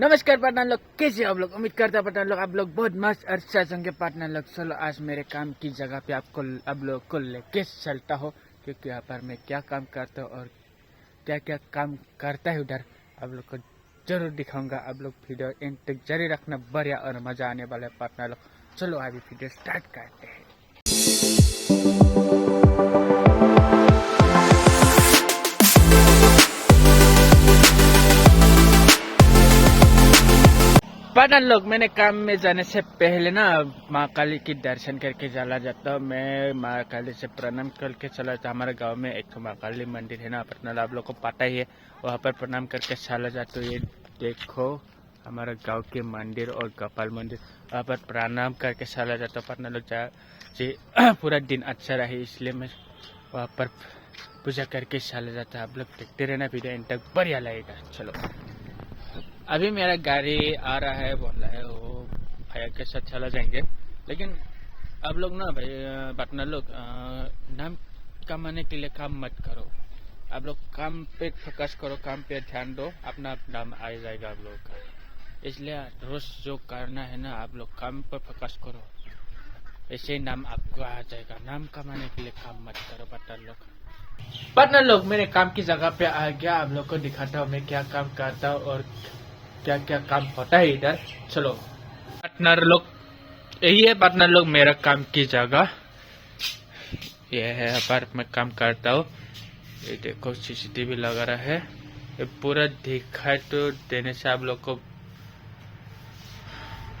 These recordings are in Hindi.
नमस्कार पार्टनर लोग, कैसे आप लोग? उम्मीद करता पार्टनर लोग आप लोग बहुत मस्त और अच्छा होंगे पार्टनर लोग। चलो आज मेरे काम की जगह पे आप लोग को लेके चलता हो, क्योंकि यहाँ पर मैं क्या काम करता हूँ और क्या क्या काम करता है उधर आप लोग को जरूर दिखाऊंगा। आप लोग वीडियो एंड तक जारी रखना, बढ़िया और मजा आने वाला है पार्टनर लोग। चलो अभी वीडियो स्टार्ट करते हैं। पार्टनर लोग, मैंने काम में जाने से पहले ना माँ काली की दर्शन करके चला जाता हूँ। मैं माँ काली से प्रणाम करके चला जाता। हमारे गांव में एक माँ काली मंदिर है ना पार्टनर, आप लोग को पता ही है। वहाँ पर प्रणाम करके चला जाता हूँ। ये देखो हमारा गांव के मंदिर और गोपाल मंदिर, वहाँ पर प्रणाम करके चला जाता हूँ पार्टनर लोग। जी पूरा दिन अच्छा रहे इसलिए मैं वहाँ पर पूजा करके चला जाता है। आप लोग देखते रहना, वीडियो इन तक बढ़िया लगेगा। चलो अभी मेरा गाड़ी आ रहा है, बोल रहा है वो भैया के साथ चला जाएंगे। लेकिन आप लोग ना भाई पार्टनर लोग नाम कमाने के लिए काम मत करो। आप लोग काम पे फोकस करो, काम पे ध्यान दो, अपना नाम आ जाएगा आप लोगों का। इसलिए रोज जो करना है ना, आप लोग काम पर फोकस करो, ऐसे ही नाम आपको आ जाएगा। नाम कमाने के लिए काम मत करो पार्टनर लोग। पार्टनर लोग मेरे काम की जगह पे आ गया, आप लोग को दिखाता हूँ मैं क्या काम करता हूँ और क्या क्या काम होता है इधर। चलो पार्टनर लोग, यही है पार्टनर लोग मेरा काम की जगह। ये है यहाँ पर मैं काम करता हूँ। ये देखो सीसीटीवी लगा रहा है, ये पूरा दिखाई तो देने से आप लोग को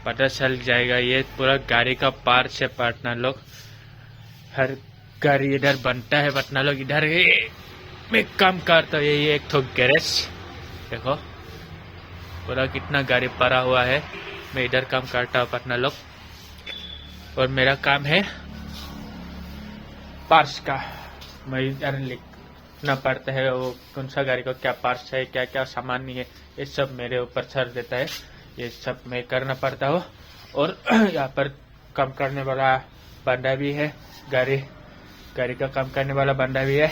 पता चल जाएगा। ये पूरा गाड़ी का पार्ट है पार्टनर लोग। हर गाड़ी इधर बनता है पार्टनर लोग। इधर मैं काम करता हूँ। ये एक तो गैरेज देखो, पूरा कितना गाड़ी पड़ा हुआ है। मैं इधर काम करता हूँ पार्टनर लोग, और मेरा काम है पार्ट्स का। मैं इधर लिखना पड़ता है वो कौन सा गाड़ी को क्या पार्ट्स है, क्या क्या सामान नहीं है, ये सब मेरे ऊपर सर देता है। ये सब मैं करना पड़ता हूँ। और यहाँ पर काम करने वाला बंदा भी है, गाड़ी का काम करने वाला बंदा भी है।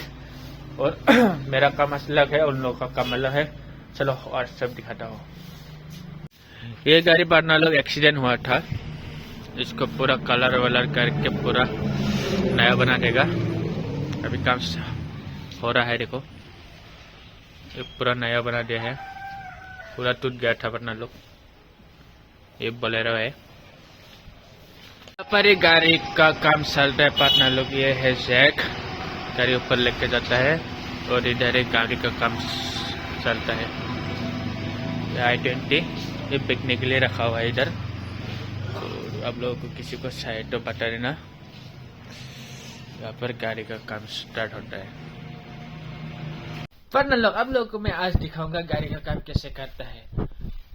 और मेरा काम अलग है, उन लोगों का काम अलग है। चलो और सब दिखाता हूँ। ये गाड़ी पार्टनर लोग एक्सीडेंट हुआ था, इसको पूरा कलर वलर करके पूरा नया बना देगा। अभी काम हो रहा है, देखो ये पूरा नया बना दिया है। पूरा टूट गया था पार्टनर लोग। ये बोलेरो है। यहाँ पर ये गाड़ी का काम चल रहा है पार्टनर लोग। ये है जैक, गाड़ी ऊपर लेके जाता है, और इधर एक गाड़ी का काम चलता है। i20 ये बिकने के लिए रखा हुआ है इधर। तो आप लोगों को किसी को शायद तो बता देना। यहाँ पर गाड़ी का काम स्टार्ट होता है पार्टनर लोग। आप लोगों को मैं आज दिखाऊंगा गाड़ी का काम कैसे करता है।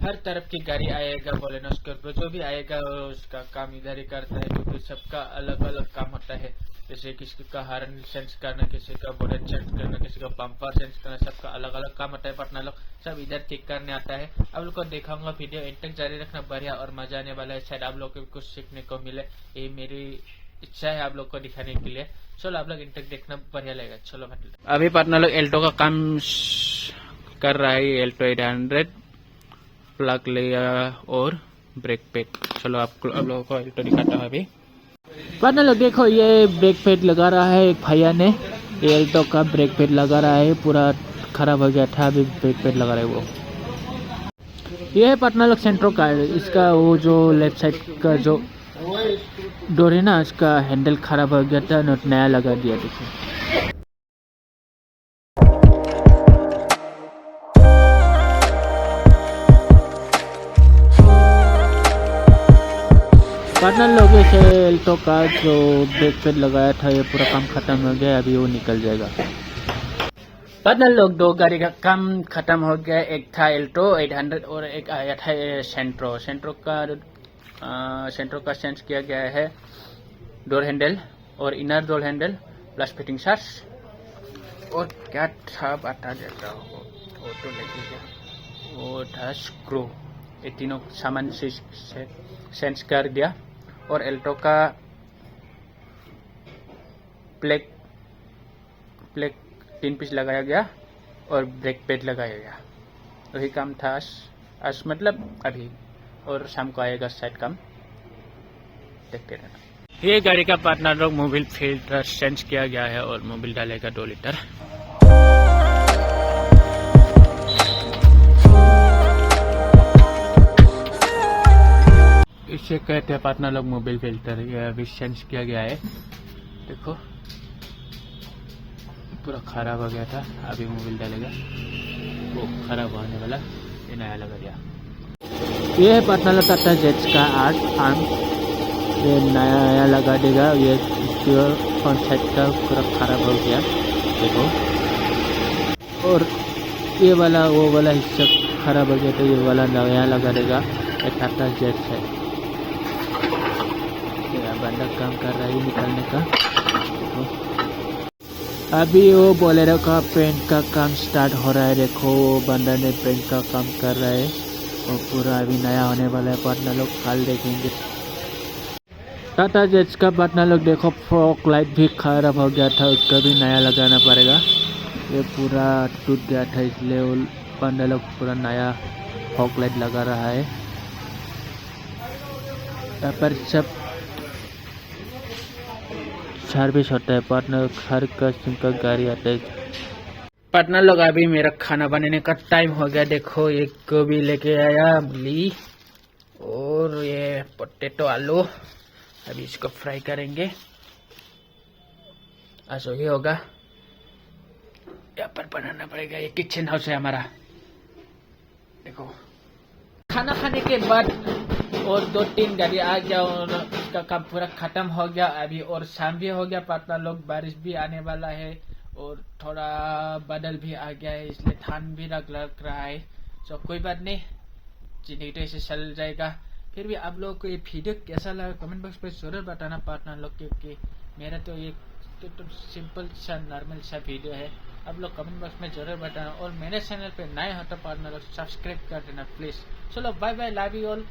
हर तरफ की गाड़ी आएगा, बोलेनो स्कॉर्पियो जो भी आएगा उसका काम इधर ही करता है, क्योंकि सबका अलग अलग काम होता है। जैसे किसी का हॉर्न सेंस करना, किसी का बोनेट सेंस करना, किसी का बम्पर सेंस करना, सबका अलग अलग काम होता है पार्टनर लोग। सब इधर ठीक करने आता है। आप लोग को दिखाऊंगा, वीडियो एंड तक जारी रखना, बढ़िया और मजा आने वाला है। शायद आप लोग को कुछ सीखने को मिले, ये मेरी इच्छा है आप लोग को दिखाने के लिए। चलो आप लोग इन तक देखना, बढ़िया लगेगा। चलो अभी पार्टनर लोग एल्टो का काम कर रहा है। एल्टो 800 प्लग लिया और ब्रेक पैड। चलो आप लोगों को एल्टो दिखाता हूँ अभी। पार्टनर लोग देखो, ये ब्रेक पैड लगा रहा है एक भैया ने। ये एल्टो का ब्रेक पैड लगा रहा है, पूरा खराब हो गया था, अभी ब्रेक पैड लगा रहा है वो। ये है पार्टनर लोग सेंट्रो का, इसका वो जो लेफ्ट साइड का जो डोर है ना, इसका हैंडल खराब हो गया था, नया लगा दिया। देखो पार्टनर लोग, इसे एल्टो का जो ब्रेक पैड लगाया था ये पूरा काम खत्म हो गया, अभी वो निकल जाएगा। पार्टनर लोग दो गाड़ी का काम खत्म हो गया। एक था एल्टो 800 और एक आया था सेंट्रो। सेंट्रो का चेंज किया गया है डोर हैंडल और inner door handle plus fitting shaft. और क्या था बता देता हूँ, वो तो लगेगा, वो था स्क्रू। ये तीनों सामान से चेंज कर दिया। और एल्टो का प्लेग 3 पीस लगाया गया और ब्रेक पैड लगाया गया। वही काम था आज मतलब अभी, और शाम को आएगा शायद काम, देखते रहना। ये गाड़ी का पार्टनर लोग मोबिल फिल्टर चेंज किया गया है और मोबिल डालेगा 2 लीटर। इसे कहते हैं पार्टनर लोग मोबिल फिल्टर, ये अभी चेंज किया गया है। देखो पूरा खराब हो गया था, अभी मोबिल डालेगा, वो खराब होने वाला, ये नया लगा दिया। ये है पार्टनर लोग टाटा जेट्स का आर्म, ये नया लगा देगा। ये फ्रंट साइड का पूरा खराब हो गया देखो, और ये वाला वो वाला हिस्सा खराब हो गया तो ये वाला नया लगा देगा। ये टाटा जेट्स है, बंदा काम कर रहा है निकालने का। अभी वो बोलेरो का पेंट का काम स्टार्ट हो रहा है, देखो वो बंदा ने पेंट का काम कर रहा है और पूरा अभी नया होने वाला है। पार्टनर लोग कल देखेंगे। टाटा जेट्स का पार्टनर लोग देखो फॉग लाइट भी खराब हो गया था, उसका भी नया लगाना पड़ेगा। ये पूरा टूट गया था, इसलिए वो बंदा लोग पूरा नया फॉग लाइट लगा रहा है। यहाँ पर सब सर्विस होता है, पार्टनर हर किस्म का गाड़ी आता है। पार्टनर लोग अभी मेरा खाना बनाने का टाइम हो गया। देखो ये गोभी लेके आया मूली और ये पोटैटो आलू, अभी इसको फ्राई करेंगे। आज ये होगा, यहाँ पर बनाना पड़ेगा। ये किचन हाउस है हमारा। देखो खाना खाने के बाद और 2-3 गाड़ी आ गया और उसका काम पूरा खत्म हो गया अभी, और शाम भी हो गया। पार्टनर लोग बारिश भी आने वाला है और थोड़ा बादल भी आ गया है, इसलिए ठंड भी लग रहा है। तो कोई बात नहीं, जिंदगी तो ऐसे चल जाएगा। फिर भी आप लोगों को ये वीडियो कैसा लगा कमेंट बॉक्स पे जरूर बताना पार्टनर लोग, क्योंकि मेरा तो ये तो सिंपल सा नॉर्मल सा वीडियो है। आप लोग कमेंट बॉक्स में जरूर बताना, और मेरे चैनल पे नए हो तो पार्टनर लोग सब्सक्राइब कर देना प्लीज। चलो bye bye, love you all.